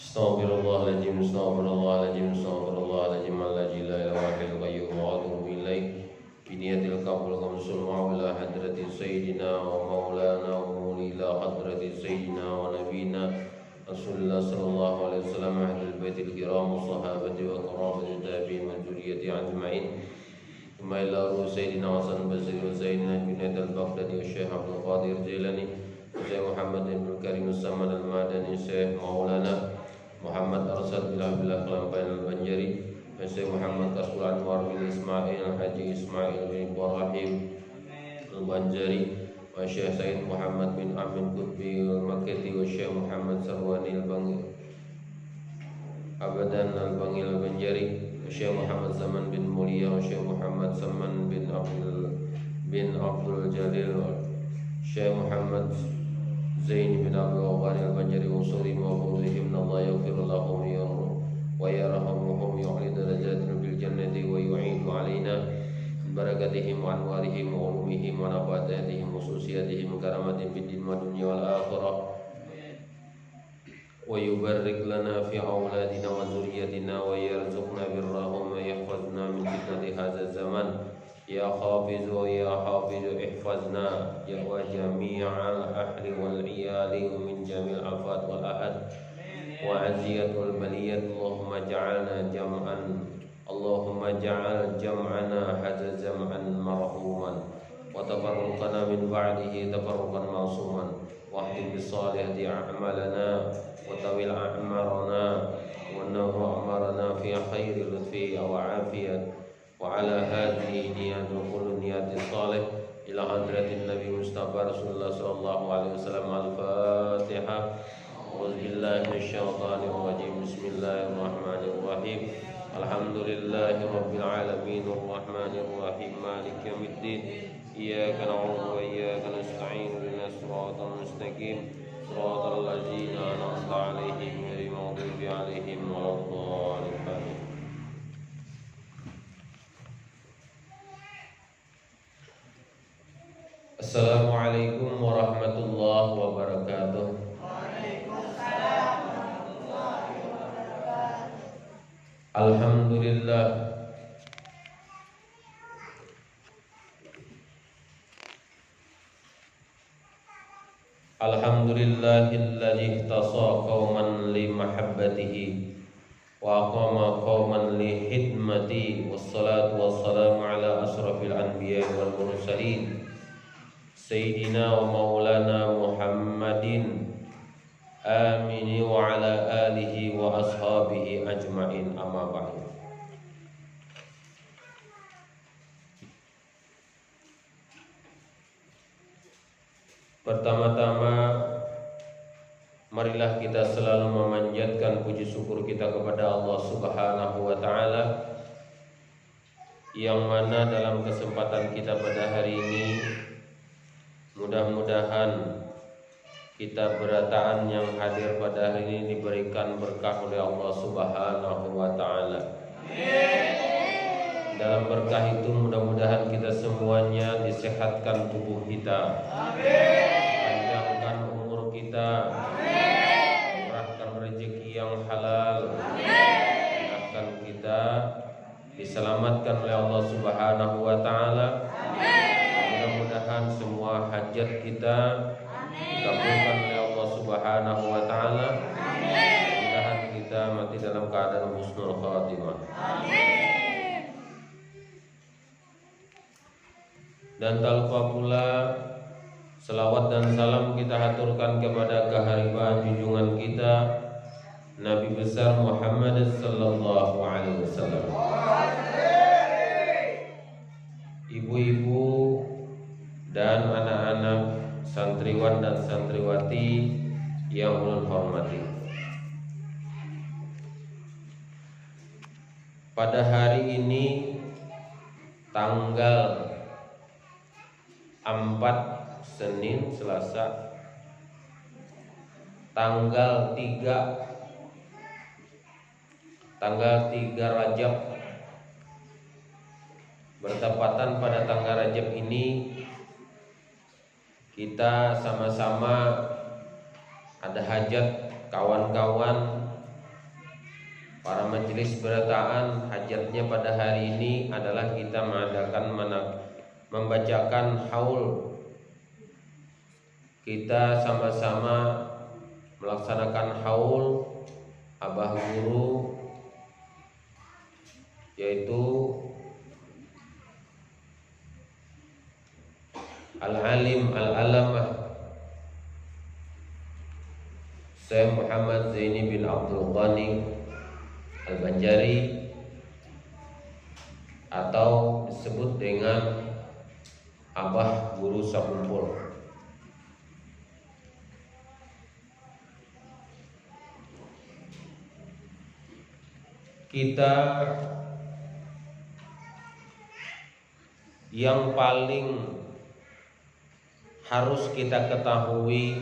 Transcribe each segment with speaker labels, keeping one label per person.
Speaker 1: Astaghfirullahaladzim, astaghfirullahaladzim, astaghfirullahaladzim, alladzi la ilaha illa qayyum wa atubu ilaih. Biniyatil qabul khamsul ma'ula hadrati sayyidina wa maulana wa mulila hadrati sayyidina wa nabina Rasulullah sallallahu alaihi wasallam ahlul baitil kiram wa sahabati wa karamati tabi'in wa dzurriyyati ajma'in. Thumma ila sayyidina Hasan Basri wa sayyidina Junaid al-Baghdadi wa Syekh Abdul Qadir Jilani wa Syekh Muhammad bin Karim As-Samad al-Madani, Syekh Maulana Muhammad Arsad Billah Kelampain al-Banjari, Syekh Muhammad Kasbul Anwar bin Ismail Haji Ismail bin Ibrahim al-Banjari, wa Syekh Said Muhammad bin Amin Qutbi al-Makkati, wa Syekh Muhammad Sarwani al-Bangi Abadan al-Bangi al-Banjari, wa Syekh Muhammad Zaman bin Mulia, wa Syekh Muhammad Zaman bin Abdul Jalil, Syekh Muhammad Zain bin Abdul Ghani al-Banjari, usuri mawhudihim Allah yaghfir lahum wa yarhamuhum yu'li darajatin fil jannati wa yu'idu alaina barakatihim wa anwarihim wa ulumihim wa nafatatihim wa khususiyatihim karamatin fid din wa dunya wal akhirah wa yubarik lana fi auladina wa zurriyatina wa yarzuqna birrahum wa yahfazna min fitnati hadzal zaman. Ya Hafizu ya Hafizu ihfazna ya wa jami'al ahli wal iyali min jamil afat wal ahad wa aziyatul baliyat. Allahumma ja'alna jam'an, Allahumma ja'al jam'ana hadza zam'an marhuman wa tafarruqana min ba'dihi tafarruqan ma'suman wa ahdi bis salihati a'malana wa tawil a'marana wa nawwa amarana fi khairi lutfi wa afiyat wa ala hadhihi niyatu kullu niyati salih ila hadratin Nabi Mustafa Rasulullah sallallahu alaihi wasallam. Al-Fatihah. Auzubillahi minasyaitonir rajim. Bismillahirrahmanirrahim. Alhamdulillahi rabbil alamin arrahmanir rahim maliki yaumiddin. Iyyaka na'budu wa iyyaka nasta'in ihdinas siratal mustaqim siratal ladzina an'amta 'alaihim ghairil maghdubi 'alaihim waladdallin. Assalamualaikum warahmatullahi wabarakatuh.
Speaker 2: Waalaikumsalam warahmatullahi wabarakatuh.
Speaker 1: Alhamdulillah, alhamdulillahilladzi ihtasa qauman li mahabbatihi wa aqama qauman li hidmati. Wassalatu wassalamu ala asrafil anbiya'i wal mursalin Sayyidina wa maulana Muhammadin amini wa ala alihi wa ashabihi ajma'in, amma ba'du. Pertama-tama marilah kita selalu memanjatkan puji syukur kita kepada Allah Subhanahu wa taala, yang mana dalam kesempatan kita pada hari ini mudah-mudahan kita berataan yang hadir pada hari ini diberikan berkah oleh Allah Subhanahu wa taala. Dalam berkah itu mudah-mudahan kita semuanya disehatkan tubuh kita. Panjangkan umur kita. Murahkan rezeki yang halal. Mudahkan kita diselamatkan oleh Allah Subhanahu wa taala. Mudah-mudahan semua hajat kita dikabulkan oleh Allah Subhanahu wa taala. Mudah-mudahan kita mati dalam keadaan husnul khatimah. Dan tak lupa pula selawat dan salam kita haturkan kepada keharibaan junjungan kita Nabi besar Muhammad sallallahu alaihi wasallam. Ibu-ibu dan anak-anak santriwan dan santriwati yang ulun hormati, pada hari ini tanggal 4 Senin Selasa, tanggal 3 Rajab, bertepatan pada tanggal Rajab ini kita sama-sama ada hajat kawan-kawan Para majelis berataan, hajatnya pada hari ini adalah kita membacakan haul. Kita sama-sama melaksanakan haul abah guru, yaitu Al-Alim Al-Alamah Syekh Muhammad Zaini bin Abdul Ghani Al-Banjari, atau disebut dengan Abah Guru Sakumpul. Kita yang paling harus kita ketahui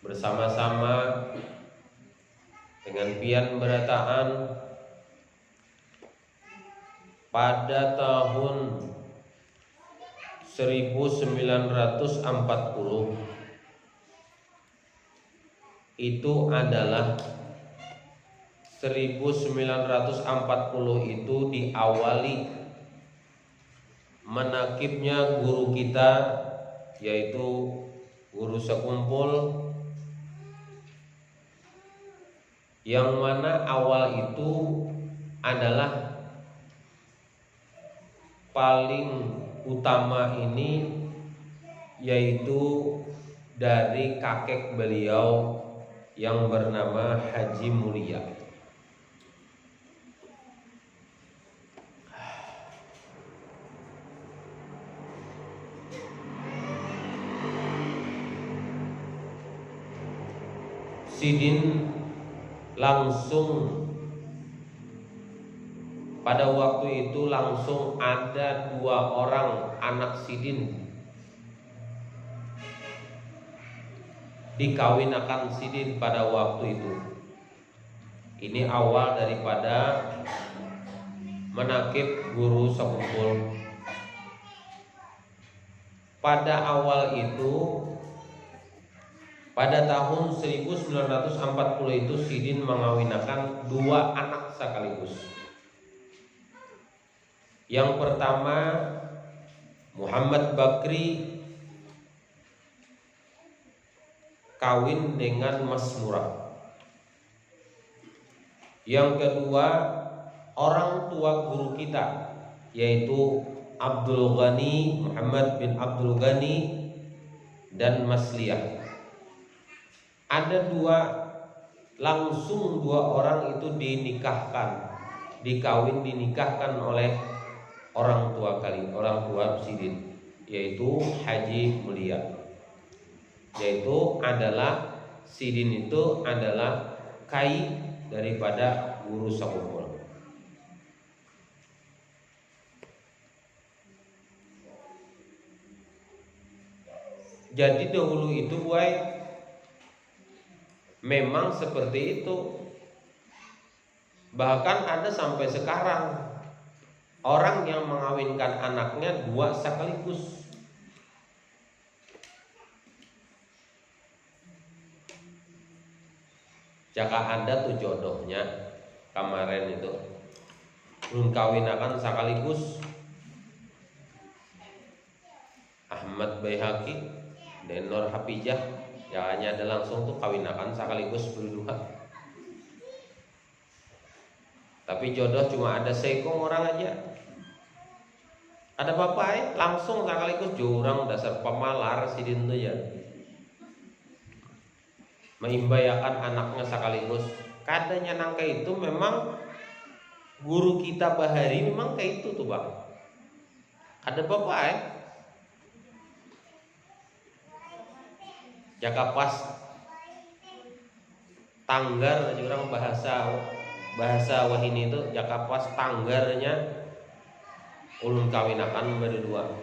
Speaker 1: bersama-sama dengan pian berataan, pada tahun 1940 itu adalah 1940 itu diawali menakibnya guru kita, yaitu Guru Sakumpul, yang mana awal itu adalah paling utama ini, yaitu dari kakek beliau yang bernama Haji Mulia. Sidin langsung pada waktu itu langsung ada 2 orang anak Sidin dikawinakan Sidin pada waktu itu. Ini awal daripada menakib Guru Sakumpul. Pada awal itu, pada tahun 1940 itu Sidin mengawinakan 2 anak sekaligus. Yang pertama Muhammad Bakri kawin dengan Masmurah. Yang kedua orang tua guru kita, yaitu Abdul Ghani, Muhammad bin Abdul Ghani dan Masliyah. Ada 2, langsung 2 orang itu dinikahkan, dinikahkan oleh orang tua Sidin, yaitu Haji Mulia. Yaitu adalah Sidin itu adalah kai daripada Guru Sakumpul. Jadi dahulu itu memang seperti itu. Bahkan ada sampai sekarang orang yang mengawinkan anaknya 2 sekaligus. Jika ada tuh jodohnya kemarin itu belum kawinakan sekaligus, Ahmad Baihaqi dan Nur Hafijah. Jangannya ada langsung tuh kawinakan sekaligus berdua. Tapi jodoh cuma ada sekong orang aja. Ada bapak langsung sekaligus jurang, dasar pemalar Sidin tuh ya. Mengimbayakan anaknya sekaligus. Kadanya nangka itu memang guru kita Bahari memang kayak itu tuh bang. Ada bapak jaka pas tanggar orang bahasa wahini itu jaka pas tanggarnya ulun kawinakan berdua.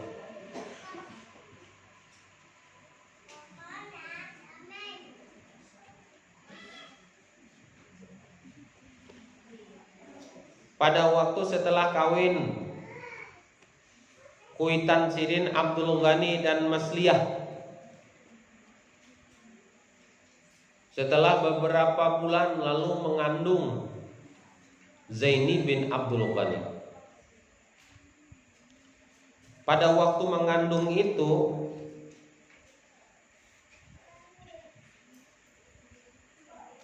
Speaker 1: Pada waktu setelah kawin Kuitan Sidin, Abdul Ghani dan Masliyah, setelah beberapa bulan lalu mengandung Zaini bin Abdul Ghani. Pada waktu mengandung itu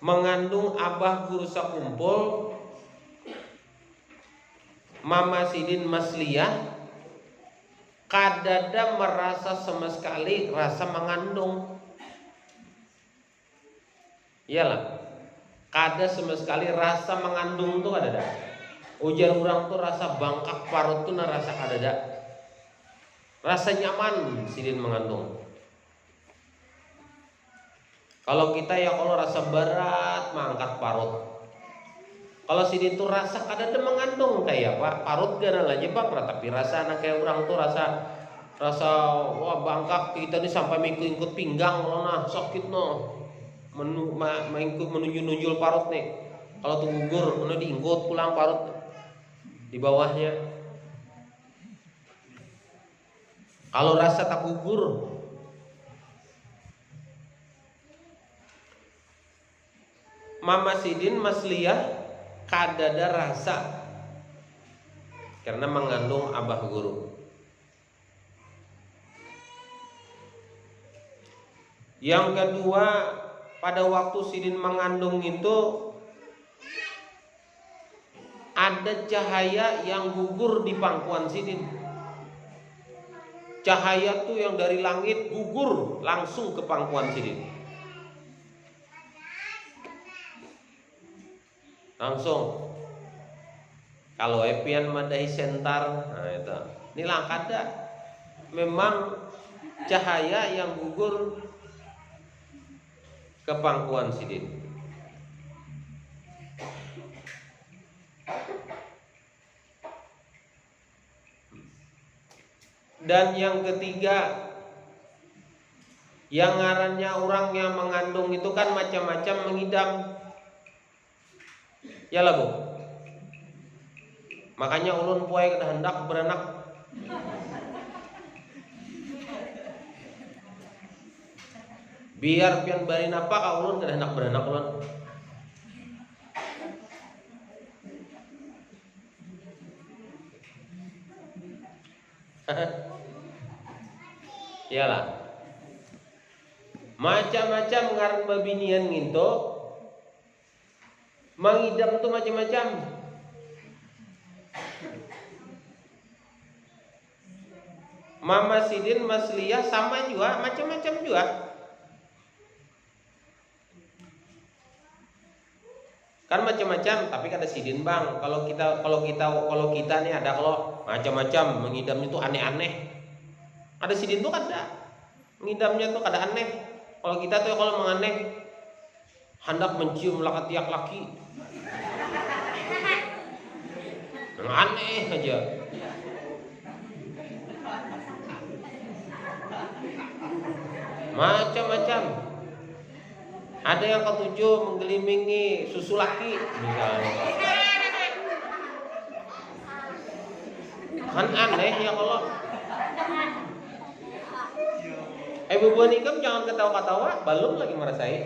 Speaker 1: mengandung Abah Guru sakumpul, Mama Sidin Masliyah kadada merasa sama sekali rasa mengandung. Iyalah, kada sama sekali rasa mengandung tuh kadada. Ujar orang tuh rasa bangkak parut tuh rasa kadada. Rasa nyaman Sidin mengandung. Kalau kita ya kalau rasa berat mengangkat parut. Kalau Sidin tuh rasa kadada mengandung kayak Pak parut gana aja Pak, tapi rasa anak kayak orang tuh rasa wah bangkak kita nih sampai mengikut pinggang loh nah sakit noh. Mengikut menunjul parut nih. Kalau tuh gugur mana diingkut pulang parut di bawahnya. Kalau rasa tak gugur, Mama Sidin Masliyah kadada rasa karena mengandung Abah Guru. Yang kedua, pada waktu Sidin mengandung itu ada cahaya yang gugur di pangkuan Sidin. Cahaya tuh yang dari langit gugur langsung ke pangkuan Sidin. Langsung. Kalau epian madahi sentar, nah itu. Ini langkada. Memang cahaya yang gugur ke pangkuan Sidin. Dan yang ketiga, yang ngarannya orang yang mengandung itu kan macam-macam mengidam. Ya lah Bu. Makanya ulun poe kada hendak beranak. Biar pian bari napa ka ulun kada hendak beranak ulun. Iyalah. Macam-macam ngaran babinian nginto. Mengidam tuh macam-macam. Mama Sidin Masliyah sama juga, macam-macam juga. Kan macam-macam, tapi kada Sidin Bang. Kalau kita nih ada kalau macam-macam mengidam itu aneh-aneh. Ada Sidin tuh kada. Mengidamnya tuh kada aneh. Kalau kita tuh kalau menganeh hendak mencium lakatiak laki. Aneh aja. Macam-macam. Ada yang ketujuh menggelimingi susu laki misalnya. Kan aneh ya kalau. Bu nikam jangan ketawa-ketawa, belum lagi merasai.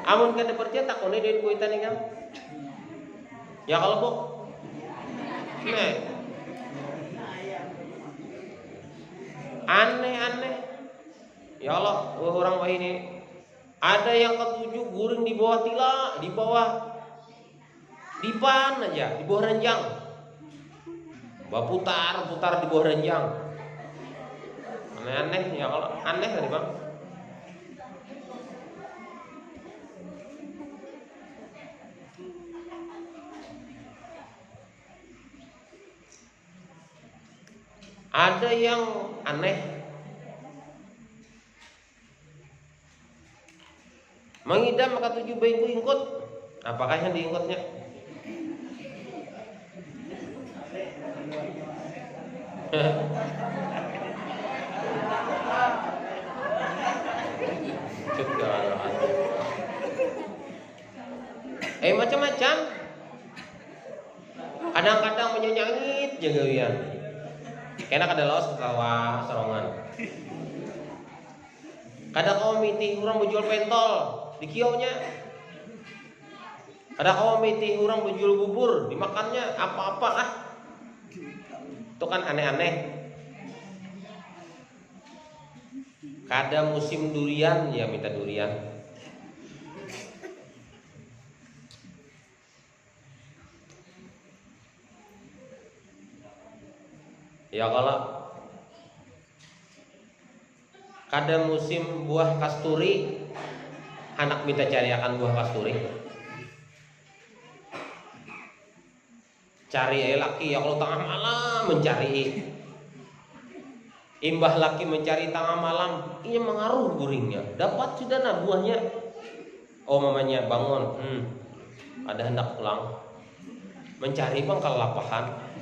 Speaker 1: Amun kada percaya takone duit kuitan nikam. Ya kalau Bu. Nah. Aneh-aneh. Ya Allah, orang wah ini. Ada yang ketujuh guring di bawah tila, di bawah dipan aja, di bawah ranjang. Putar di bawah ranjang. Aneh-aneh ya kalau aneh tadi Bang. Ada yang aneh. Mengidam maka 7 bayi ingkut. Apakah yang diingkutnya? Macam-macam. Kadang-kadang menyanyangit jagawian. Kena kada laos ketawa serongan. Kadang kau meeting orang berjual pentol di kiosnya. Ada kawan mitih orang menjual bubur, dimakannya apa-apa ah. Itu kan aneh-aneh. Kada musim durian ya minta durian. Ya kalau kada musim buah kasturi, anak minta cari akan buah kasturi. Cari laki ya kalau tengah malam mencari. Imbah laki mencari tengah malam, ia mengaruh guringnya. Dapat sudah nah buahnya. Oh mamanya bangun, ada hendak pulang. Mencari bang kalau lapahan.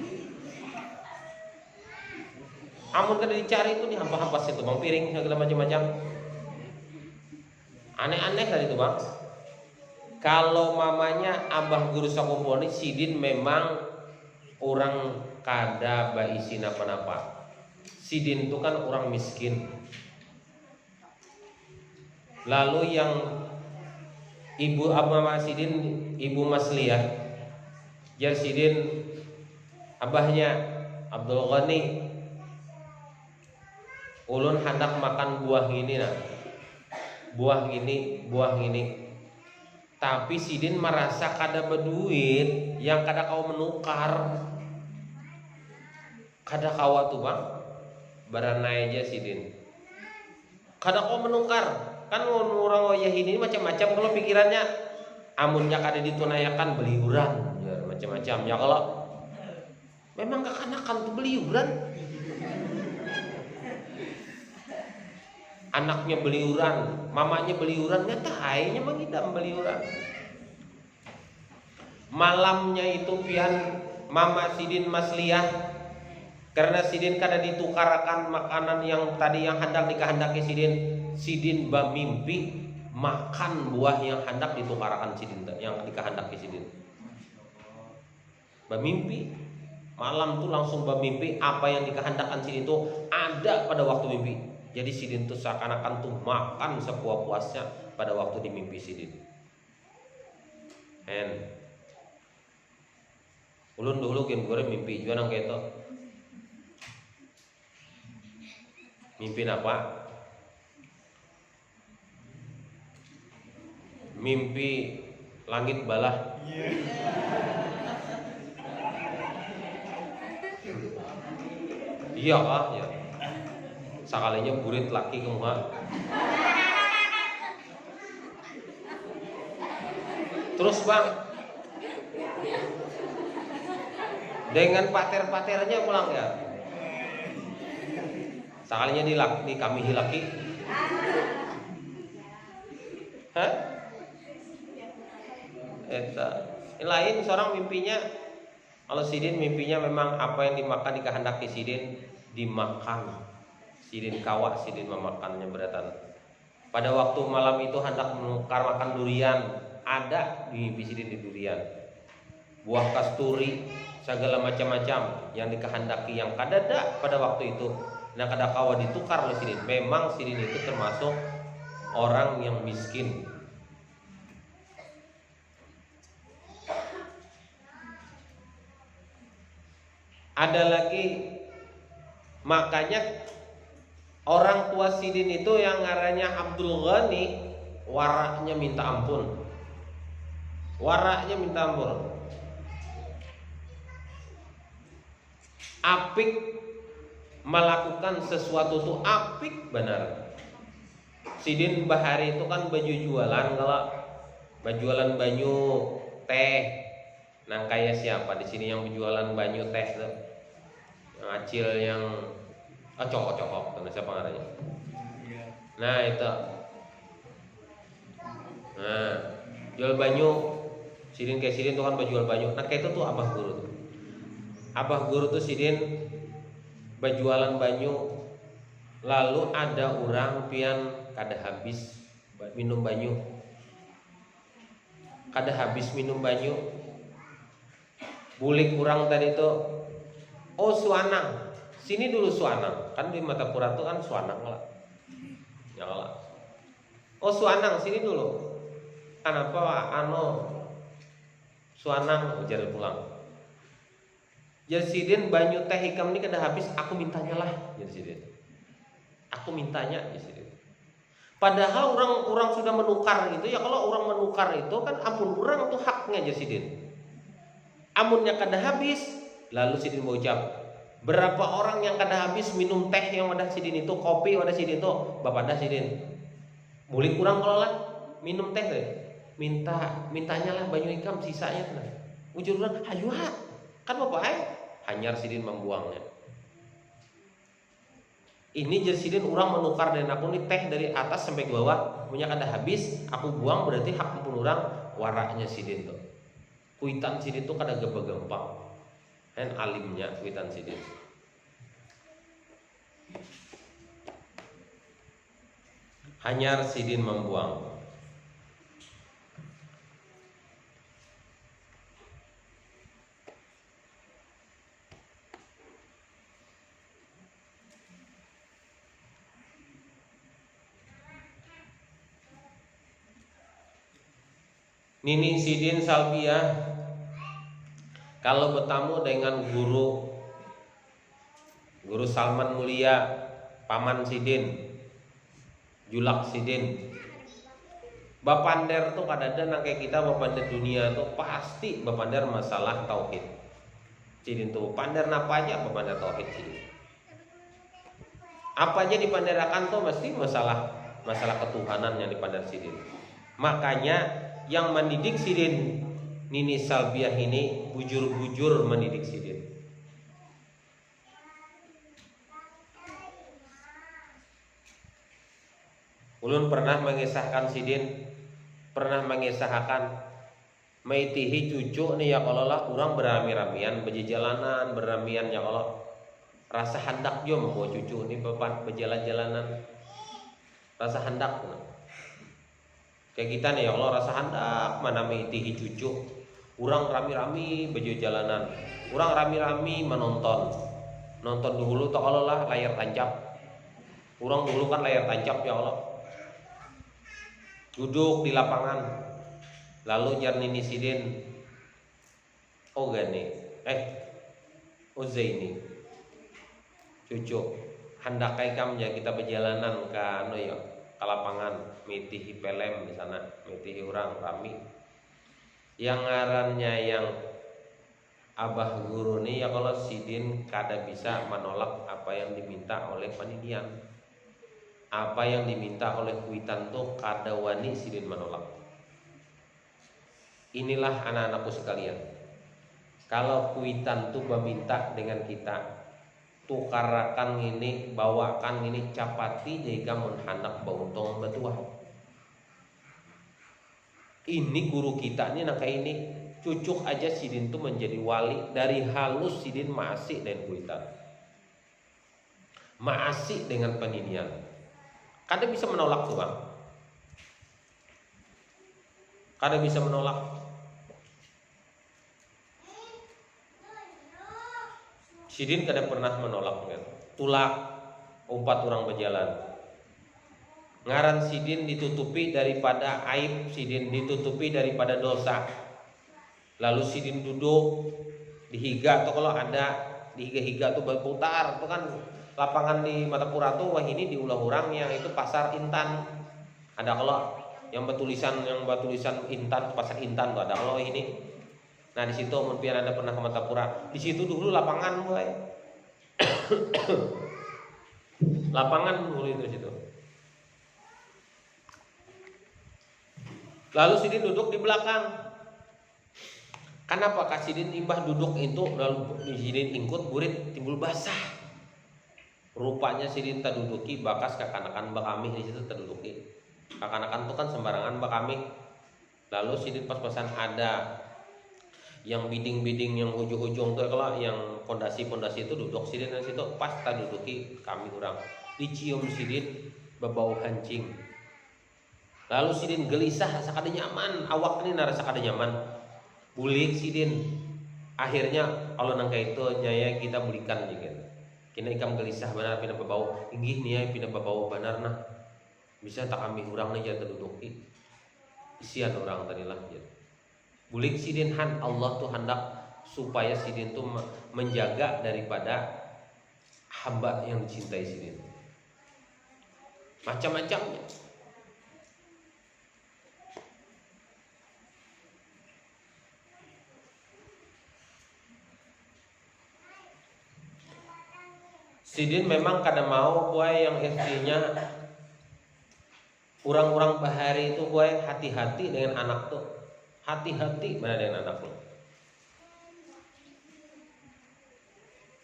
Speaker 1: Amun kada dicari itu dihampas-hampas itu bang, piring segala macam-macam. Aneh-aneh tadi itu bang. Kalau mamanya abah guru sakuponi sidin memang orang kada baisi napa-napa. Sidin itu kan orang miskin. Lalu yang ibu abah sidin, ibu Masliyah, jar sidin abahnya Abdul Ghani, ulun hendak makan buah ini nah, buah ini. Tapi sidin merasa kada berduit, yang kada kau menukar, kada kawa tuh bang, baranai aja sidin. Kada kau menukar, kan orang wayah ini macam-macam kalau pikirannya, amunnya kada ditunayakan beliuran, ya, macam-macam. Ya kalau memang kekanakan tuh beliuran. Anaknya beliuran, mamanya beliuran, nyatainya mengidam beliuran. Malamnya itu pian mama sidin Masliyah, karena sidin kada ditukarakan makanan yang tadi yang hendak dikehendaki sidin bamimpi makan buah yang hendak ditukarakan sidin, yang dikehendaki sidin. Bamimpi malam tuh langsung bamimpi apa yang dikehendakkan sidin itu ada pada waktu mimpi. Jadi sidin tuh seakan-akan tuh makan sepuas-puasnya pada waktu di mimpi sidin. Ulun dulu kan gue mimpi juga nang kayak itu. Mimpi apa? Mimpi langit balah. Iya kah? Ya. Sakalinya burit laki ke muka. Terus bang, dengan pater-paternya pulang ya. Sakalinya di kami laki. Hah? Lain seorang mimpinya. Kalau sidin mimpinya memang apa yang dimakan dikehendaki sidin dimakan. Sidin kawa, sidin memakannya beratan. Pada waktu malam itu hendak menukar makan durian, ada di mimpi sidin di durian. Buah kasturi, segala macam-macam yang dikehendaki yang kadada pada waktu itu. Nah kada kawa ditukar oleh sidin. Memang sidin itu termasuk orang yang miskin. Ada lagi, makanya orang tua sidin itu yang ngarannya Abdul Ghani, waraknya minta ampun. Waraknya minta ampun. Apik melakukan sesuatu tuh apik benar. Sidin bahari itu kan baju jualan, kalau berjualan banyu teh. Nah kayak siapa di sini yang berjualan banyu teh tuh? Yang acil yang cokok-cokok, siapa ngaranya? Nah itu. Nah, jual banyu, sidin kayak sidin tuh kan berjual banyu. Nah kayak itu tuh abah guru tuh. Abah guru tuh sidin berjualan banyu. Lalu ada orang pian kada habis minum banyu. Kada habis minum banyu. Bulik kurang tadi tuh. Oh suanang. Sini dulu suanang, kan di Matapura tuh kan suanang lah. Ya lah. Oh suanang sini dulu. Kenapa Suanang ujar pulang. Jar sidin banyu teh hikam ini kada habis, aku mintanya lah, jar sidin. Aku mintanya, jar sidin. Padahal orang sudah menukar gitu ya, kalau orang menukar itu kan ampun orang tuh haknya jar sidin. Amunnya kada habis, lalu sidin berucap, berapa orang yang kada habis minum teh yang wadah sidin itu, kopi wadah sidin itu, bapak dah sidin. Boleh kurang kalau lah minum teh deh. Mintanya lah banyu hikam sisanya tuh. Ujur orang, hayu ha. Kan bapak hanyar sidin membuangnya. Ini jar sidin orang menukar dan aku nih teh dari atas sampai ke bawah, punya kada habis, aku buang berarti hak pun orang waraknya sidin tuh. Kuitan sidin tuh kada gampang. Kan alimnya kuitan sidin. Hanyar sidin membuang. Nini sidin Salbiah kalau bertamu dengan guru Salman Mulia, paman sidin, julak sidin. Bapander tuh kadang nang kayak kita bapander dunia tuh pasti bapander masalah tauhid. Sidin tuh pander napa aja bapander tauhid sidin. Apa aja dipanderakan tuh mesti masalah ketuhanan yang dipandar sidin. Makanya yang mendidik sidin Nini Salbiah ini bujur-bujur mendidik sidin. Ulun pernah mengisahkan sidin, pernah mengisahkan maitihi cucu nih ya kalau lah orang berami-ramian berjalanan beramian ya kalau rasa hendak jo membawa cucu nih bapak berjalan-jalanan rasa hendak. Kayak kita nih ya Allah rasa hendak mana maitihi cucu. Orang rami-rami baju jalanan. Orang rami-rami menonton. Nonton dulu tak Allah lah layar tancap. Orang dulu kan layar tancap ya Allah. Duduk di lapangan. Lalu jar Nini sidin. Oh gani. Zaini. Cucu. Hendak kai kam ya kita berjalanan ke ya. Ke lapangan mitihi pelem di sana, mitihi orang rami. Yang ngarannya yang abah guru nih ya kalau sidin kada bisa menolak apa yang diminta oleh panidian. Apa yang diminta oleh kuitan tuh kada wani sidin menolak. Inilah anak-anakku sekalian. Kalau kuitan tuh meminta dengan kita tukarakan ini, bawakan ini capati jika menhanak bauntong betua. Ini guru kita ini nangka ini cucuk aja sidin tuh menjadi wali dari halus sidin masih dan kuitan. Masih dengan pendidian. Kada bisa menolak tuh bang. Kada bisa menolak. Sidin kada pernah menolak kan? Tulak 4 orang berjalan. Ngaran sidin ditutupi daripada aib, sidin ditutupi daripada dosa. Lalu sidin duduk dihiga atau kalau ada dihiga-higa tuh berputar tuh kan lapangan di Matapura tuh wah ini di ulah orang yang itu pasar Intan. Ada kalau yang bertulisan Intan, pasar Intan tuh ada kalau ini. Nah di situ mungkin Anda pernah ke Matapura. Di situ dulu lapangan boy. Lapangan dulu itu situ. Lalu sidin duduk di belakang. Kenapa sidin imbah duduk itu lalu sidin ingkut burit timbul basah. Rupanya sidin tak duduki bakas kakanakan bakami di situ terduduki. Kakanakan tuh kan sembarangan bakami. Lalu sidin pas-pasan ada yang biding-biding yang ujung-ujung tuh kalau yang pondasi-pondasi itu duduk sidin di situ pas tak duduki kami orang dicium sidin bebau hancing. Lalu sidin gelisah rasa kada nyaman, awak ini rasa kada nyaman. Bulik sidin. Akhirnya kalau nangka itu nyaya kita bulikan juga. Kina ikam gelisah benar pina bebau. Inggih nih ya pina bebau benar nah. Bisa tak kami orang nih jatuh duduki. Isian orang tadi lah. Bulik sidin han Allah tuh hendak supaya sidin tuh menjaga daripada hamba yang dicintai sidin. Macam-macamnya. Sidin memang kada mau buai yang istrinya orang-orang bahari itu buai hati-hati dengan anak tuh. Hati-hati mana dengan anak tuh.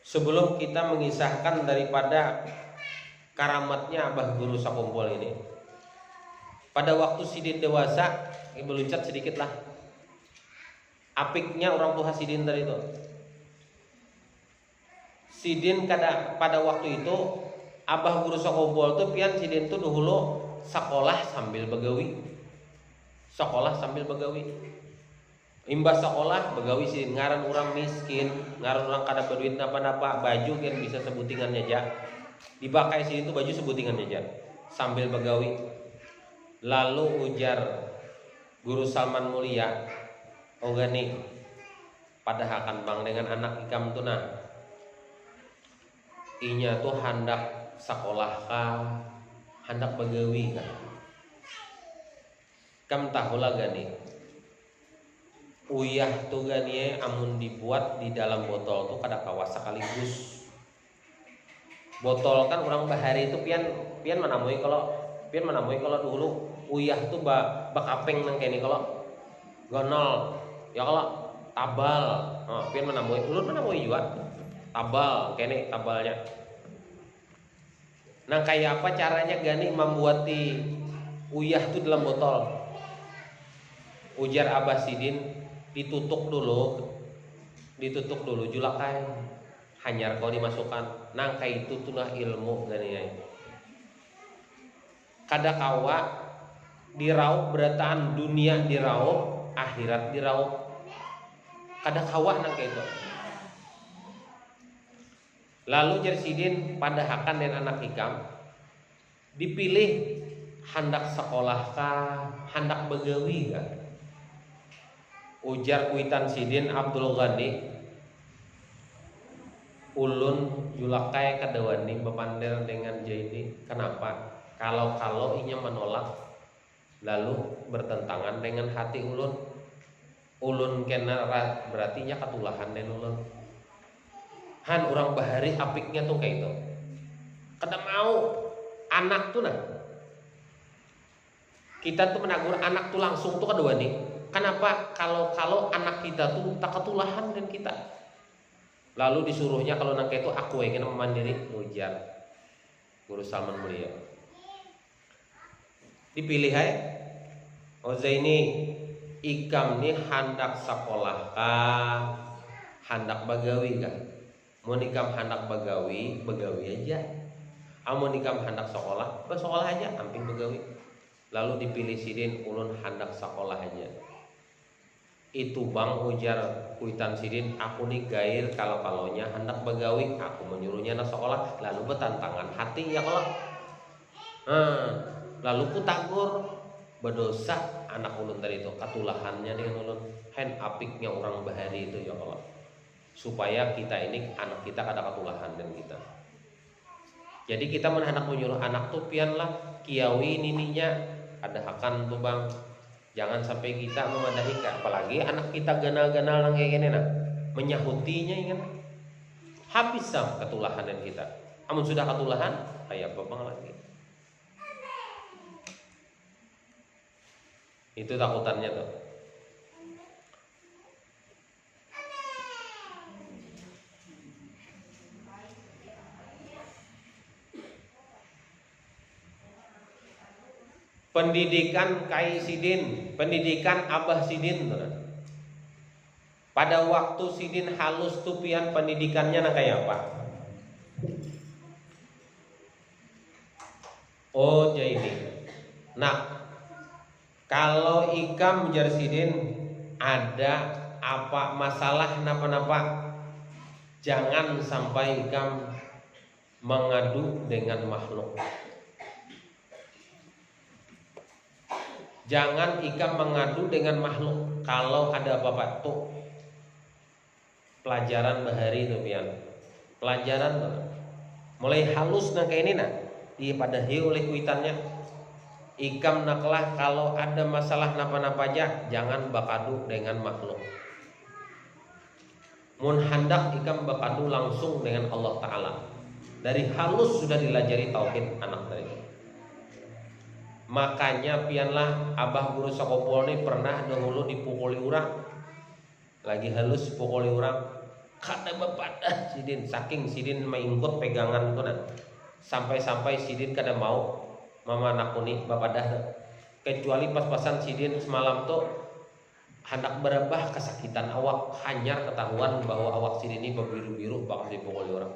Speaker 1: Sebelum kita mengisahkan daripada karamatnya Abah Guru Sakumpul ini, pada waktu sidin dewasa, meluncat sedikit lah. Apiknya orang tua sidin dari itu. Sidin pada waktu itu Abah Guru Sakumpul tuh pian sidin tuh dulu sekolah sambil begawi. Sekolah sambil begawi. Imbas sekolah begawi sidin ngaran orang miskin, ngaran orang kada berduit napa-napa, baju kan bisa sebutingannya aja. Dipakai sidin tuh baju sebutingannya aja sambil begawi. Lalu ujar Guru Salman Mulia, "Ogani, padahakan bang dengan anak ikam tuh nah. Inya tuh hendak sekolah kah, hendak begawi kah? Kam tahulah gani, uyah tuh gani amun dibuat di dalam botol tuh kada kawas sekaligus. Botol kan orang bahari itu pian menamui kalau dulu uyah tuh bakapeng nang kene kalau gonol ya kalau tabal, pian menamui ulun menamui juga tabal kene tabalnya. Nah kayak apa caranya gani membuat di uyah tuh dalam botol? Ujar Abah Sidin, ditutup dulu julakai hanyar kau dimasukkan. Nangka itu tulah ilmu gani ya. Kada kawa diraup berataan dunia diraup, akhirat diraup. Kada kawa nangka itu. Lalu jar sidin padahakan dan anak ikam dipilih hendak sekolah kah, hendak begawi kah? Ujar kuitan sidin Abdul Ghani, ulun julakai kadawani bepander dengan Jaini. Kenapa? Kalau inya menolak lalu bertentangan dengan hati ulun. Ulun kena berarti nya katulahan den ulun. Han orang bahari apiknya tuh kayak itu. Kada mau anak tuh nah. Kita tuh menagur anak tuh langsung tuh kedua nih. Kenapa? Kalau anak kita tuh tak ketulahan dan kita. Lalu disuruhnya kalau nak itu aku yang mandiri ujar Guru Salman Mulia. Dipilih hai. Zaini ikam nih hendak sekolah kah, hendak bagawi kah? Mun ikam hendak bagawi aja. Amun ikam hendak sekolah aja, amping bagawi. Lalu dipilih sidin ulun hendak sekolah aja. Itu bang ujar kuitan sidin, aku nih gair kalau-kalonya hendak bagawi, aku menyuruhnya nak sekolah, lalu bertantangan hati ya kalau. Lalu ku tagur berdosa anak ulun tadi itu katulahannya dengan ulun hen apiknya orang bahari itu ya Allah, supaya kita ini anak kita kada katulahan dan kita. Jadi kita hendak menyuruh anak tuh pian lah kiawi nininya ada hakan tuh bang. Jangan sampai kita memadahi, apalagi anak kita ganal-ganal nang kayak gini nah, menyahutinya ingat habis sam ketulahan dan kita. Amun sudah ketulahan, kayak apa bang lagi? Itu takutannya tuh. Pendidikan Kai Sidin, pendidikan Abah Sidin. Pada waktu Sidin halus tupian pendidikannya nak kayak apa? Oh jadi, nah kalau ikam jar Sidin ada apa masalah napa-napa, jangan sampai ikam mengadu dengan makhluk. Jangan ikam mengadu dengan makhluk. kalau ada apa-apa tuh pelajaran bahari itu pian. Pelajaran tuh mulai halus nang kayak ini nah dipadahi oleh kuitannya. Ikam naklah kalau ada masalah napa-napa aja jangan bakadu dengan makhluk. Mun handak ikam bakadu langsung dengan Allah Ta'ala. Dari halus sudah dilajari tauhid anak tadi. Makanya pianlah abah guru sakopol ini pernah dahulu dipukuli orang. Lagi halus pukuli orang. Kada bapadah sidin saking sidin maingkut pegangan itu nah. Sampai-sampai sidin kada mau mama nakuni bapadah. Kecuali pas-pasan sidin semalam tuh hendak berabah kesakitan awak, hanyar ketahuan bahwa awak sidin ini berbiru-biru bakal dipukuli orang.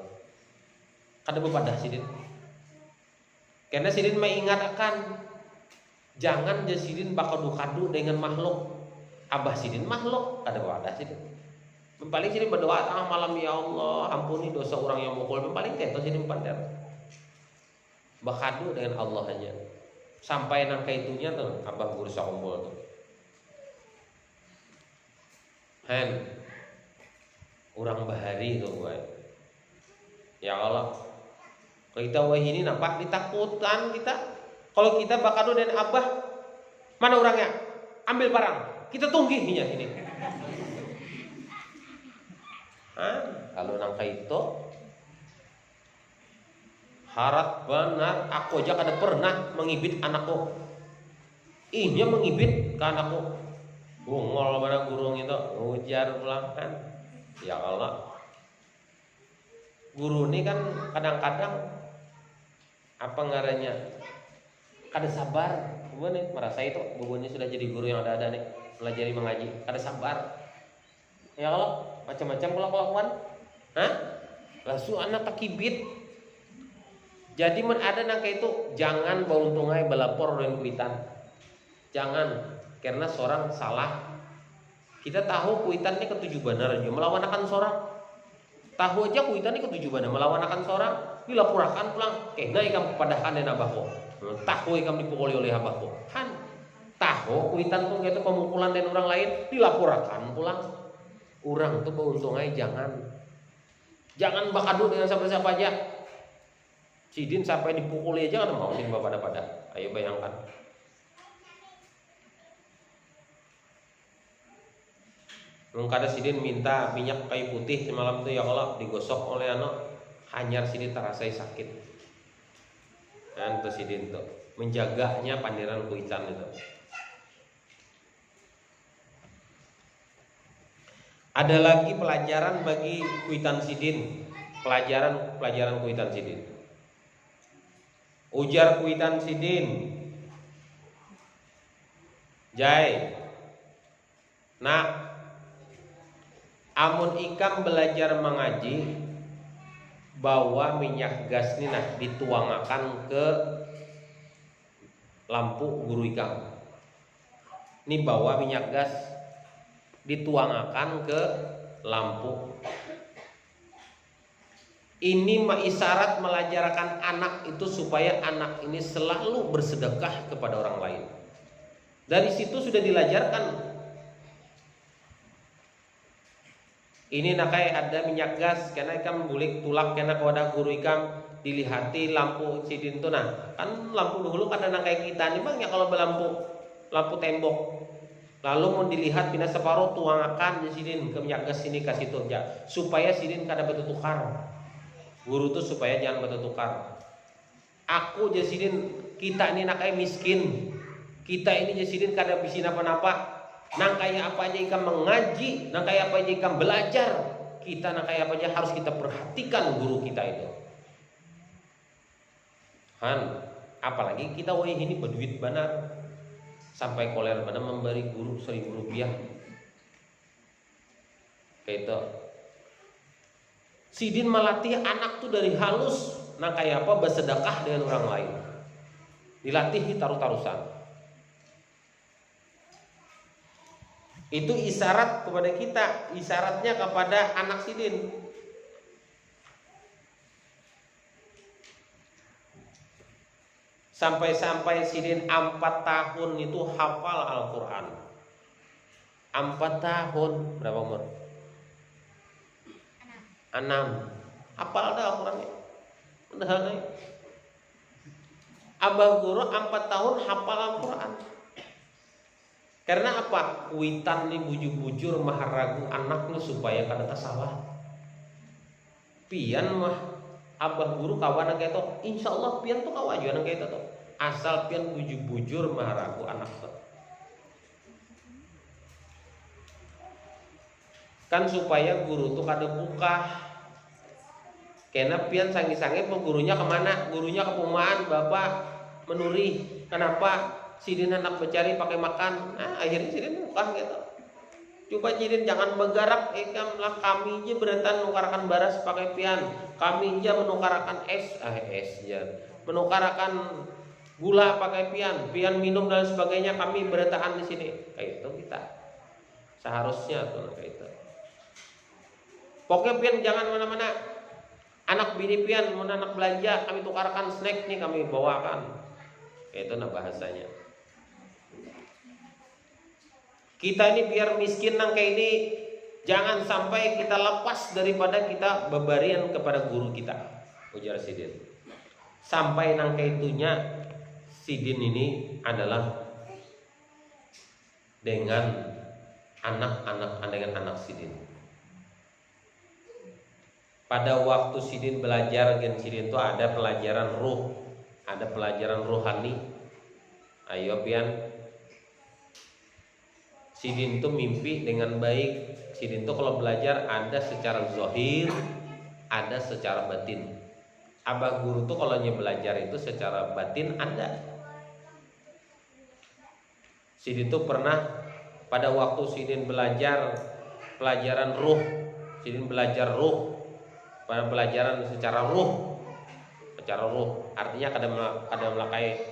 Speaker 1: Kada bapadah sidin. Karena sidin mengingatkan jangan jasidin bakal kadu dengan makhluk. Abah sidin makhluk kada wadah sidin. Paling sidin berdoa malam ya Allah ampuni dosa orang yang mukul. Paling kayak itu sidin pandar. Bakadu dengan Allah hanya. Sampai nang kaitunya tuh abah guru sakumpul tuh. Hen orang bahari tuh gue. Ya Allah. Kalau kita wah ini nampak ditakutkan kita. Kalau kita bakado dan abah, mana orangnya? Ambil barang, kita tunggihinya ini. Kalau nangka itu, harap benar, aku aja kada pernah mengibit anakku. Ini mengibit ke anakku. Bungol mana gurung itu, ujar pulang kan. Ya Allah, guru ini kan kadang-kadang apa ngarannya? Kada sabar, gue nih merasa itu gue sudah jadi guru yang ada nih pelajari mengaji, kada sabar. Ya Allah, macam-macam kelakuan, langsung anak takibit. Jadi men ada nangka itu jangan bauntungai balapor dan kuitan, jangan karena seorang salah. Kita tahu kuitan ini ketujuh benar aja melawan akan seorang. Tahu aja kuitan ini ketujuh benar melawan akan seorang, dilaporkan pulang. Kena ikam padahkan dan abahku. Tahu ikam dipukuli oleh abahku. Han, tahu kuitan pun itu pemukulan dan orang lain dilaporkan pulang. Orang tuh beuntungai jangan bakadu dengan siapa-siapa aja. Sidin sampai dipukuli aja kan mau sidin pada. Ayo bayangkan. Kada sidin minta minyak kayu putih semalam tuh ya Allah digosok oleh anak hanyar sidin terasai sakit. Dan tuh sidin tuh menjaganya pandiran kuitan itu. Ada lagi pelajaran bagi kuitan sidin, pelajaran kuitan sidin. Ujar kuitan sidin, Jai, nak, amun ikam belajar mengaji, bawa minyak gas ini nah dituangkan ke lampu guru ikam. Ini bawa minyak gas dituangkan ke lampu. Ini isyarat melajarkan anak itu supaya anak ini selalu bersedekah kepada orang lain. Dari situ sudah dilajarkan. Ini nakai ada minyak gas, karena ikam bulik tulak kena kepada guru ikam dilihati lampu sidin tuh nah kan lampu dulu kan ada nakai kita nih bang ya kalau lampu tembok lalu mau dilihat pindah separuh tuangkan di sidin ke minyak gas sini kasih tuh ya supaya sidin kada bertukar guru tuh supaya jangan bertukar. Aku jasidin kita ini nakai miskin, kita ini jasidin kada bisa napa-napa. Nang kayak apa aja ikam mengaji, nang kayak apa aja ikam belajar, kita nang kayak apa aja harus kita perhatikan guru kita itu. Apalagi kita woi ini berduit benar, sampai koler benar memberi guru 1.000 rupiah. Kayak itu. Sidin melatih anak tuh dari halus, nang kayak apa bersedekah dengan orang lain. Dilatih taruh-tarusan. Itu isyarat kepada kita, isyaratnya kepada anak sidin. Sampai-sampai sidin 4 tahun itu hafal Al-Quran. 4 tahun. Berapa umur? 6. Hafal dah Al-Qurannya. Udah nih. Abah guru 4 tahun hafal Al-Quran. Karena apa? Kuitan nih bujur-bujur mah ragu anaknya supaya kada salah. Pian mah abah guru kawan kayak itu, insya Allah pian tuh kawan juga kayak itu tuh. Asal pian bujur-bujur mah ragu anak tuh. Kan supaya guru tuh kada buka. Karena pian sangi-sangi gurunya kemana? Gurunya ke perumahan bapak menuri. Kenapa? Sidin anak mencari pakai makan. Nah akhirnya sidin bukan gitu. Coba sidin jangan bergerak. Lah kami aja berantan menukarakan baras pakai pian. Kami aja menukarakan es ya. Menukarakan gula pakai pian. Pian minum dan sebagainya kami berantakan di sini. Kayak itu kita. Seharusnya tuh kayak itu. Pokoknya pian jangan mana-mana. Anak bini pian mau anak belanja kami tukarkan snack nih kami bawakan. Itu nah bahasanya. Kita ini biar miskin nang kayak ini jangan sampai kita lepas daripada kita bebarian kepada guru kita. Ujar Sidin. Sampai nang kayak itunya Sidin ini adalah dengan anak Sidin. Pada waktu Sidin belajar gen Sidin itu ada pelajaran ruh, ada pelajaran rohani. Ayo pian. Sidin itu mimpi dengan baik. Sidin itu kalau belajar ada secara zahir, ada secara batin. Abah guru tuh kalau belajar itu secara batin ada. Sidin tuh pernah pada waktu Sidin belajar pelajaran ruh, Sidin belajar ruh, pada pelajaran secara ruh, artinya kadang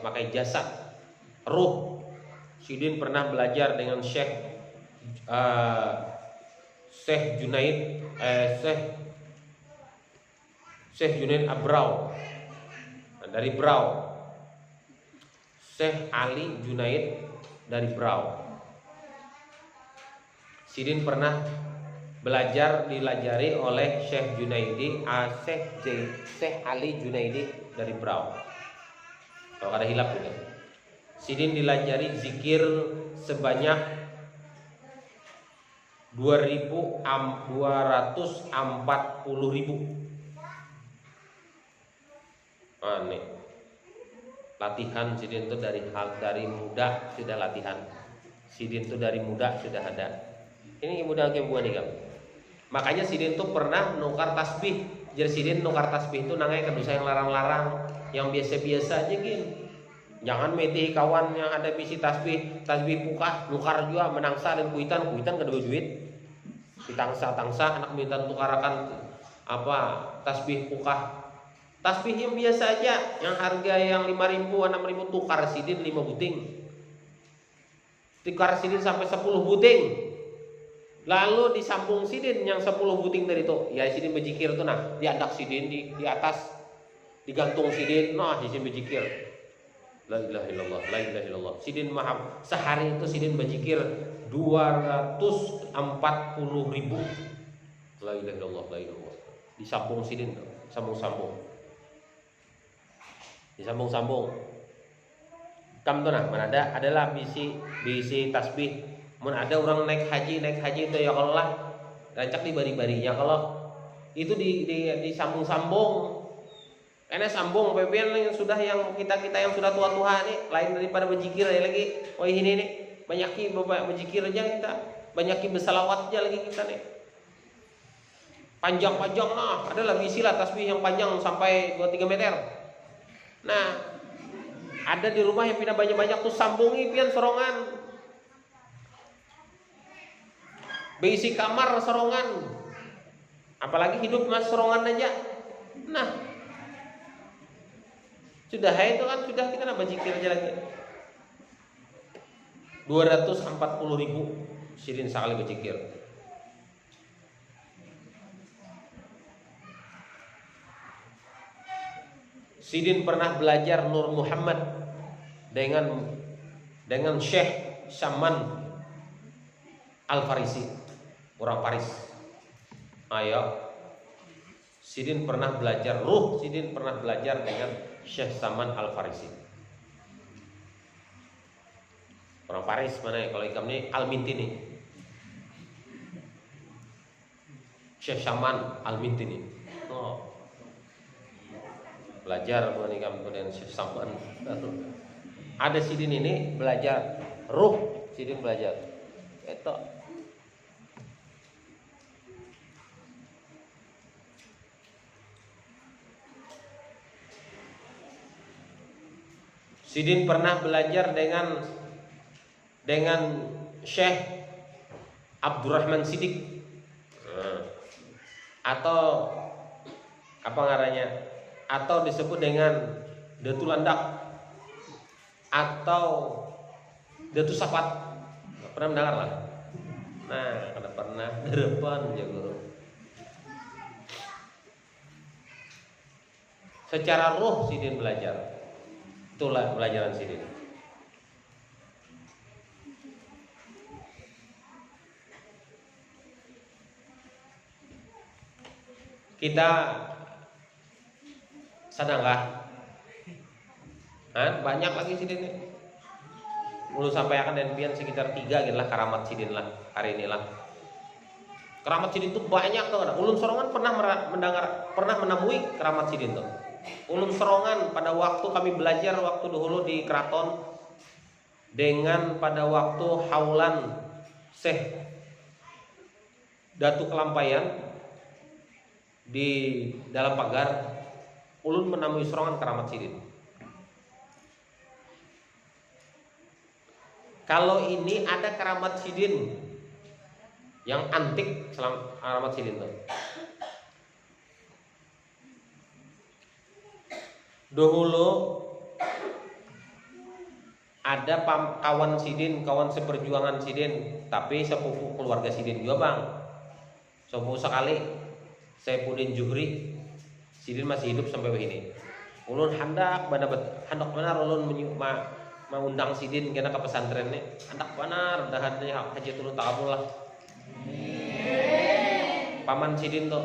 Speaker 1: memakai jasad ruh. Sidin pernah belajar dengan Syekh Junaid Abrau dari Brau, Syekh Ali Junaid dari Brau. Sidin pernah dilajari oleh Syekh Ali Junaidi dari Brau. Kalau ada hilap gitu. Sidin dilajari zikir sebanyak 240.000. Aneh. Latihan Sidin itu dari muda sudah latihan. Sidin itu dari muda sudah ada. Ini muda yang buat nih kamu. Makanya Sidin tuh pernah nukar tasbih. Jadi Sidin nukar tasbih itu nangai ke dosa yang larang-larang, yang biasa-biasa aja gini. Jangan meti kawan yang ada bisi tasbih pukah, nukar juga menangsa dan kuitan kada duit. Ditangsa anak minta tukarakan apa tasbih pukah. Tasbih yang biasa aja, yang harga yang 5.000, 6.000 tukar Sidin 5 buting. Tukar Sidin sampai 10 buting. Lalu disambung Sidin yang 10 buting dari itu. Ya Sidin berzikir tuh nah, diadak Sidin di atas, digantung Sidin, nah Sidin berzikir. La ilaha illallah, la ilaha illallah. Sidin maham. Sehari itu Sidin berzikir 240.000. La ilaha illallah, la ilaha illallah. Disambung Sidin, sambung. Disambung. Kam tuh nah, mana adalah bisi tasbih. Mun ada orang naik haji itu ya kalau lah rancak di bari-barinya, kalau itu disambung-sambung. Karena sambung PPN yang sudah yang kita yang sudah tua-tua nih, lain daripada berzikir lagi. Oh ini nih banyakin berzikir aja kita, banyakin bersalawat aja lagi kita nih. Panjang nah, adalah bisilah tasbih yang panjang sampai 2-3 meter. Nah, ada di rumah yang pindah banyak-banyak tuh sambungi pian sorongan. Beisi kamar sorongan. Apalagi hidup mas sorongan aja. Nah, sudah itu kan sudah kita nambah zikir aja lagi. 240.000 Sidin sekali berzikir. Sidin pernah belajar Nur Muhammad dengan Syekh Saman Al-Farisi, orang Paris. Ayo, Sidin pernah belajar dengan Syekh Saman Al-Farisi. Orang Paris mana ya? Kalau ikam ini Al-Mintini. Syekh Saman Al-Mintini. Oh. Belajar bukan ikam dengan Syekh Saman. Ada Sidin ini belajar ruh, Sidin belajar. Itu Sidin pernah belajar dengan Syekh Abdurrahman Siddiq, atau apa ngarannya, atau disebut dengan Datul Landak atau Datul Safat. Pernah mendengar lah. Nah, kada pernah depan ya guru. Secara ruh Sidin belajar. Itulah pelajaran Sidin. Kita sadangkah? Banyak lagi Sidin ini. Mulu sampai akan dan pian sekitar 3 gitu lah karamat Sidin lah hari ini lah. Keramat Sidin itu banyak tuh. Ulun Sorongan pernah menemui keramat Sidin tuh. Ulun Sorongan pada waktu kami belajar waktu dahulu di keraton dengan pada waktu haulan Syekh Datu Kelampayan di dalam pagar, ulun menemui Sorongan keramat Sidin. Kalau ini ada keramat Sidin yang antik selama keramat Sidin tuh. Dahulu ada kawan Sidin, kawan seperjuangan Sidin, tapi sepupu keluarga Sidin juga bang. Sepupu sekali, Saifuddin Juhri. Sidin masih hidup sampai begini. Ulun hendak benar ulun mengundang Sidin kena ke pesantren nih. Hendak benar dah haji turun takabul lah. Paman Sidin tuh.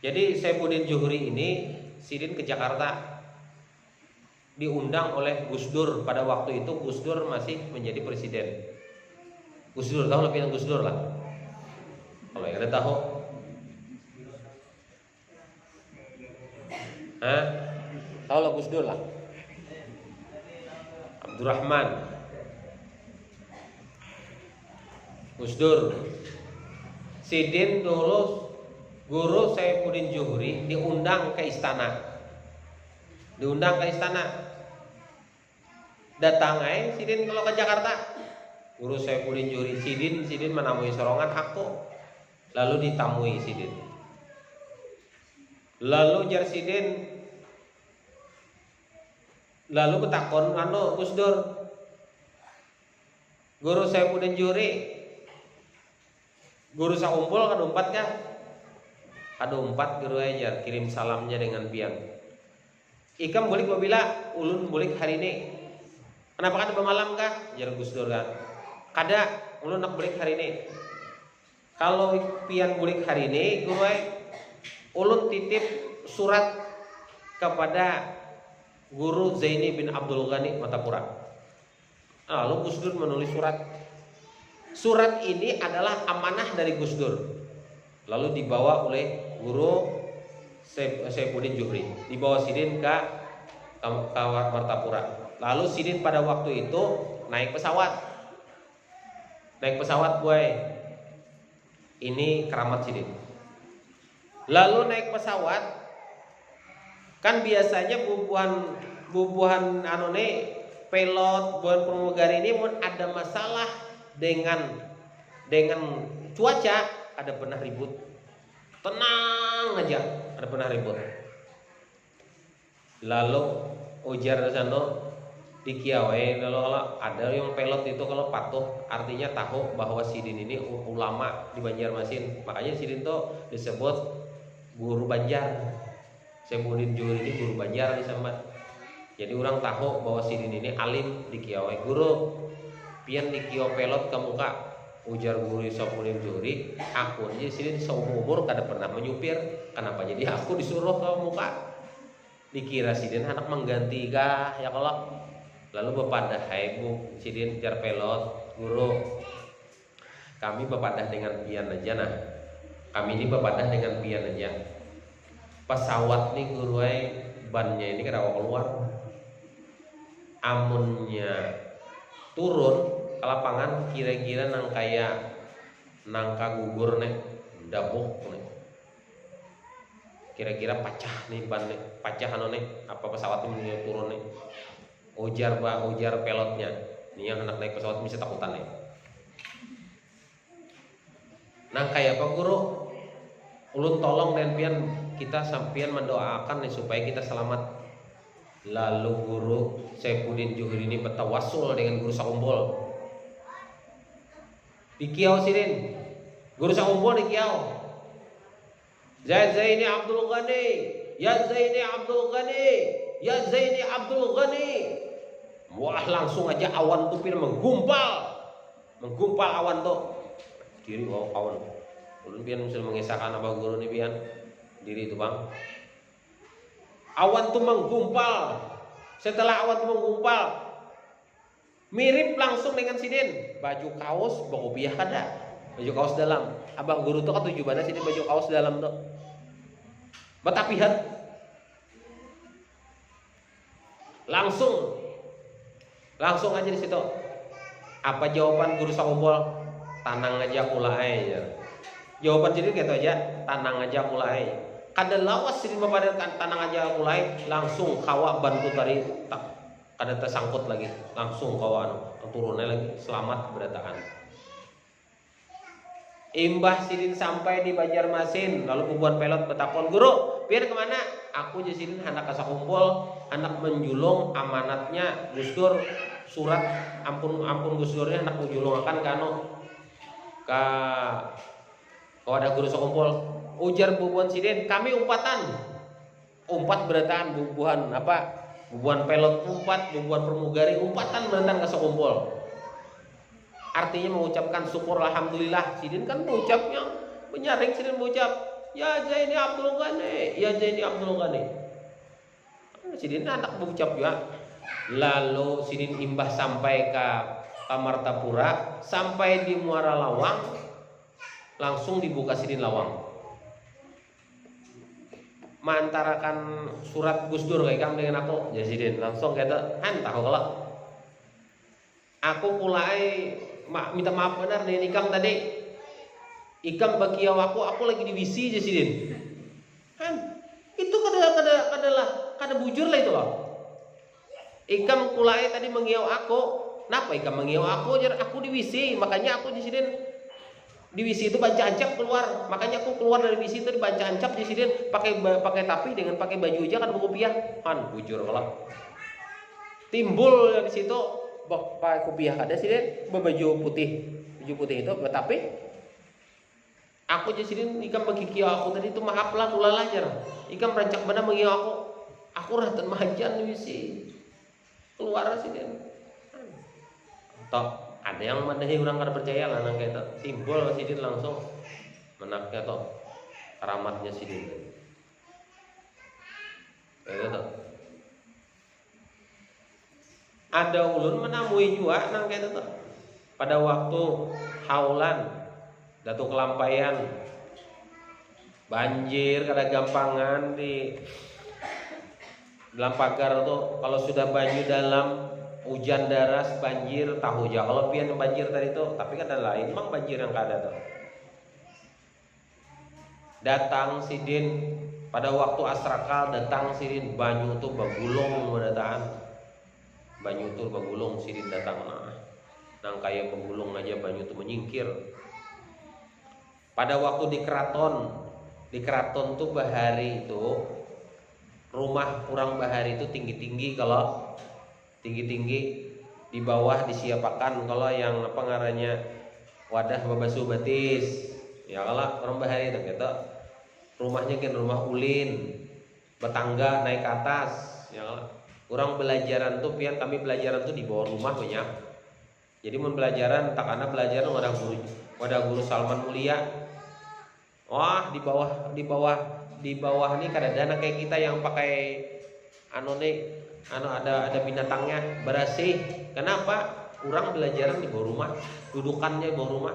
Speaker 1: Jadi Saifuddin Juhri ini Sidin ke Jakarta, diundang oleh Gus Dur. Pada waktu itu Gus Dur masih menjadi presiden. Gus Dur, tahu lebih Gus Dur lah. Kalau yang ada tahu, tahu lah Gus Dur lah. Abdurrahman, Gus Dur. Sidin dulu guru Saifuddin Juhri diundang ke istana. Datang aja Sidin kalau ke Jakarta. Guru Saifuddin Juhri Sidin menemui Sorongan aku. Lalu ditamui Sidin. Lalu jar Sidin, lalu ketakon anu Gus Dur. Guru Saifuddin Juhri guru saumpul kan 4 kah? Ada 4 guru aja kirim salamnya dengan pian. Ikam boleh bila ulun boleh hari ini. Kenapa kada bermalam kah? Jar Gus Dur kan. Kada ulun nak boleh hari ini. Kalau pian boleh hari ini, guru ulun titip surat kepada Guru Zaini bin Abdul Ghani Matapura. Lalu Gus Dur menulis surat. Surat ini adalah amanah dari Gus Dur. Lalu dibawa oleh Guru Saifuddin Juhri, dibawa Sidin ke Martapura. Lalu Sidin pada waktu itu naik pesawat boy. Ini keramat Sidin. Lalu naik pesawat, kan biasanya bubuhan anu nih pilot buan pramugari ini mun ada masalah dengan cuaca, ada pernah ribut. Tenang aja, ada pernah ribut. Lalu ujar sana di Kiawai, lalu kalau ada yang pilot itu kalau patuh artinya tahu bahwa Sidin ini ulama di Banjarmasin. Makanya Sidin tuh disebut guru Banjar. Saifuddin Juhri ini guru Banjar di Sambat. Jadi orang tahu bahwa Sidin ini alim di Kiawai, guru pian dikio pelot ke muka. Ujar guru Sapuddin Zuhri, aku aja sini seumur umur kada pernah menyupir, kenapa jadi aku disuruh ke muka? Dikira sidin anak mengganti kah ya kalau. Lalu bepadah, hai bu sidin jar pelot guru, kami bepadah dengan pian aja nah. Kami ini bepadah dengan pian aja. Pesawat nih guru bannya ini kada keluar. Amunnya turun ke lapangan kira-kira nang kayak nangka gugur nih, dabuk nih. Kira-kira pacah nih ban nih, pacah anu nih, apa pesawat ini turun nih. Ujar pelotnya. Nih yang anak naik pesawat bisa takutan nih. Nang kayak apa guru? Ulun tolong dan pian kita sampian mendoakan nih supaya kita selamat. Lalu guru Sapuddin Zuhri ini bertawassul dengan guru Sakumpul. Di kiau sidin, guru Sakumpul di kiau. Zaini Abdul Ghani, ya Zaini Abdul Ghani, ya Zaini Abdul Ghani. Wah langsung aja awan tuh pian menggumpal awan tuh. Diri awan. Ulun pian bisa mengisahkan apa guru nih pian diri itu bang. Awan tuh menggumpal. Setelah awan tuh menggumpal, mirip langsung dengan sidin. Baju kaos bakopiah kada. Baju kaos dalam. Abah guru tuh ketujuannya sidin baju kaos dalam tuh. Betapihan. Langsung aja di situ. Apa jawaban guru Sakumpul? Tanang aja kulai aja. Jawaban sidin gitu aja, tanang aja kulai. Kada lawas sidin mepadatkan tanang aja mulai langsung kawa bantu tadi tak kada tersangkut lagi langsung kawa turunnya lagi selamat keberatan. Imbah sidin sampai di Banjarmasin lalu bubuan pelot betakon guru pian kemana? Aku je sidin hendak ke Sakumpul hendak menjulung amanatnya Gus Dur surat ampun Gus Durnya hendak menjulung akan kano ke wadah guru Sakumpul. Ujar bubuan sidin, kami umpat berataan bubuhan apa? Bubuhan pelot umpat, bubuhan pramugari umpatan berataan ke Sakumpul. Artinya mengucapkan syukur alhamdulillah. Sidin kan mengucapnya menyaring sidin mengucap, ya Zaini Abdul Ghani, ya Zaini Abdul Ghani. Sidin anak mengucap juga. Lalu sidin imbah sampai ke Martapura, sampai di Muara Lawang, langsung dibuka sidin lawang. Mantarakan surat Gus Dur kayak kamu dengan aku Jasidin langsung kata entah kalau aku mulai minta maaf benar nih ikam tadi ikam bagiau aku lagi di WC Jasidin itu kada bujur lah itu loh ikam kulai tadi mengiau aku kenapa ikam mengiau aku jar aku di WC makanya aku Jasidin di WC itu banca ancap keluar, makanya aku keluar dari WC itu dibanca ancap di sini pakai tapi dengan pakai baju aja kan kopiah kan bujur kalau timbul di situ pakai kopiah ada sih baju putih itu tapi aku di sini ikam bagi kiau aku tadi itu maaf lah kulalah jar ikam rancak benar mengiau aku ratan majan di WC keluar sini toh ada yang madahi orang kada percaya lah nang kayak timbul sidin langsung menaknya toh keramatnya sidin kayak gitu. Ada ulun menamui juga nang kayak itu pada waktu haulan datu kelampaian banjir kada gampangan di dalam pagar tuh kalau sudah banjir dalam hujan deras banjir tahu aja kalau pian banjir tadi itu tapi kan ada lain mang banjir yang kada tuh datang sidin pada waktu asrakal datang sidin banyu tuh bagulung mendataan banyu tuh bagulung sidin datang nang kayak bagulung aja banyu tuh menyingkir pada waktu di keraton tuh bahari itu rumah kurang bahari itu tinggi-tinggi kalau tinggi-tinggi di bawah disiapakan kalau yang apa ngarannya wadah babasuh batis ya kalau orang bahari itu gitu rumahnya kan rumah ulin bertangga naik ke atas ya kalau orang belajaran tuh pian kami belajaran tuh di bawah rumah banyak Jadi mun belajaran tak ana belajaran wadah guru Salman Mulia. Wah, di bawah nih kadang-kadang kayak kita yang pakai ada binatangnya berasih. Kenapa? Kurang belajaran di bawah rumah, dudukannya di bawah rumah.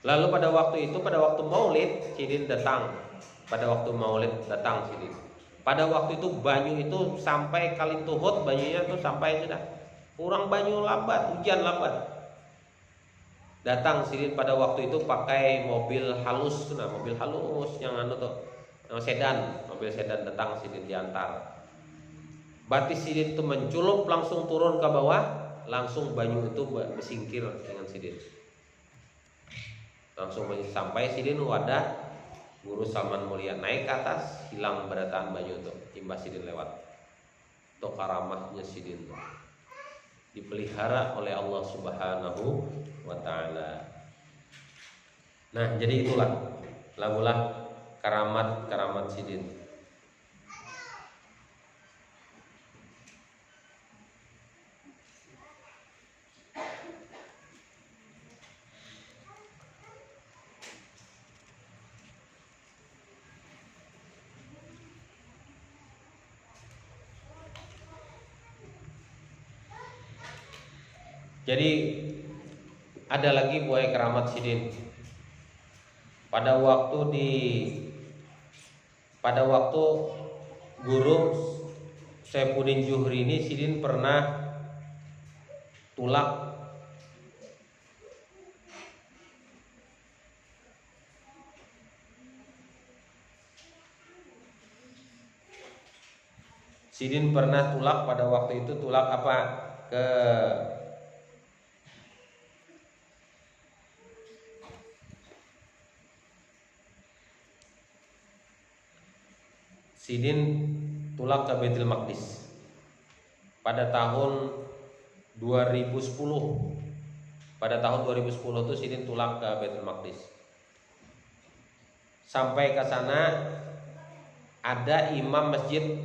Speaker 1: Lalu pada waktu Maulid Sidin datang. Pada waktu Maulid datang Sidin. Pada waktu itu banyu itu sampai Kalintuhut, banyunya tuh sampai sudah kurang banyu lambat, hujan lambat. Datang Sidin pada waktu itu pakai mobil halus, mobil halus yang mobil sedan datang Sidin diantar. Batis Sidin itu menculuk langsung turun ke bawah, langsung banyu itu bersingkir dengan Sidin. Langsung sampai Sidin wadah guru Salman Mulia naik ke atas, hilang berataan banyu itu, imbas Sidin lewat. Itu karamahnya Sidin tuh. Dipelihara oleh Allah Subhanahu wa taala. Nah, jadi itulah lagulah karamat Sidin. Jadi ada lagi buaya keramat Sidin. Pada waktu guru Saifuddin Juhri ini Sidin pernah tulak pada waktu itu tulak apa ke Sidin tulak ke Baitul Maqdis pada tahun 2010. Pada tahun 2010 itu Sidin tulak ke Baitul Maqdis. Sampai ke sana ada imam masjid.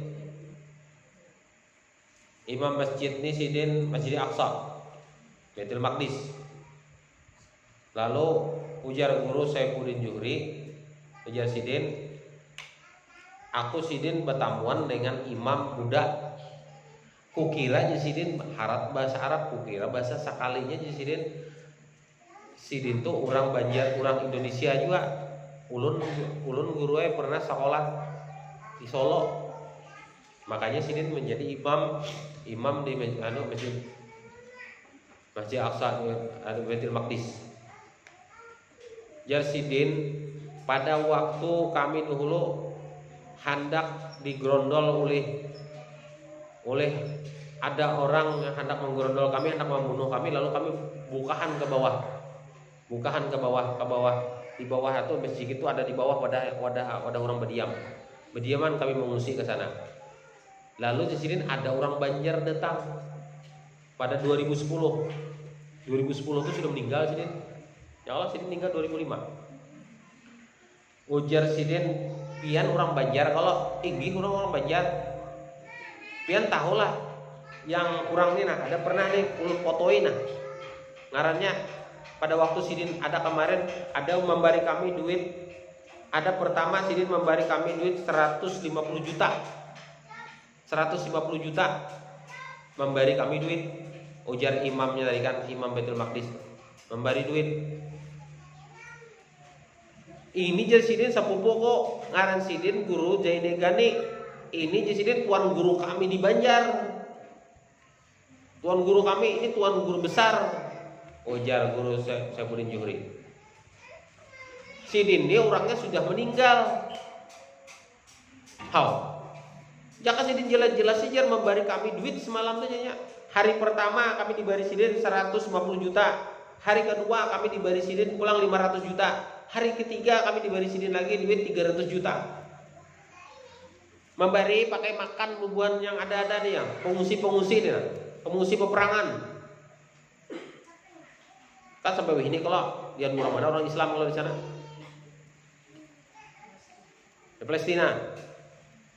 Speaker 1: Imam masjid ini Sidin Masjid Aqsa, Baitul Maqdis. Lalu ujar guru Saifuddin Juhri, ujar Sidin, aku Sidin bertamuan dengan imam budak. Kukira Sidin harap bahasa Arab, kukira bahasa sakalinya Sidin tuh orang Banjar, orang Indonesia juga. Ulun gurunya pernah sekolah di Solo. Makanya Sidin menjadi imam di Masjid Aqsa Baitul Maqdis. Jar Sidin pada waktu kami dahulu hendak digerondol oleh ada orang yang hendak menggerondol kami, hendak membunuh kami, lalu kami bukahan ke bawah. Di bawah itu masjid itu ada di bawah wadah orang berdiaman kami mengungsi ke sana. Lalu di sini ada orang Banjar datang pada 2010 itu sudah meninggal Sidin. Ya Allah, Sidin meninggal 2005. Ujar Sidin, pian orang Banjar, kalau tinggi orang Banjar, pian tahulah yang kurang ini ada pernah nih ulun fotoin ngarannya pada waktu Sidin ada kemarin ada memberi kami duit, ada pertama Sidin memberi kami duit 150 juta memberi kami duit. Ujar imamnya tadi kan, imam Baitul Maqdis memberi duit. Ini jadi Sidin sepupu kok, ngaran Sidin guru Jainegani. Ini jadi Sidin tuan guru kami di Banjar. Tuan guru kami ini tuan guru besar. Ujar guru Saifuddin Juhri. Sidin dia orangnya sudah meninggal. Jaka Sidin jelas-jelas saja memberi kami duit semalam saja. Hari pertama kami diberi Sidin 150 juta. Hari kedua kami diberi Sidin pulang 500 juta. Hari ketiga kami diberi Sidin lagi duit 300 juta. Memberi pakai makan bubuhan yang ada nih ya, pengungsi nih, pengungsi peperangan. Kan sampai ini kalau dia mana orang Islam kalau di sana. Di Palestina.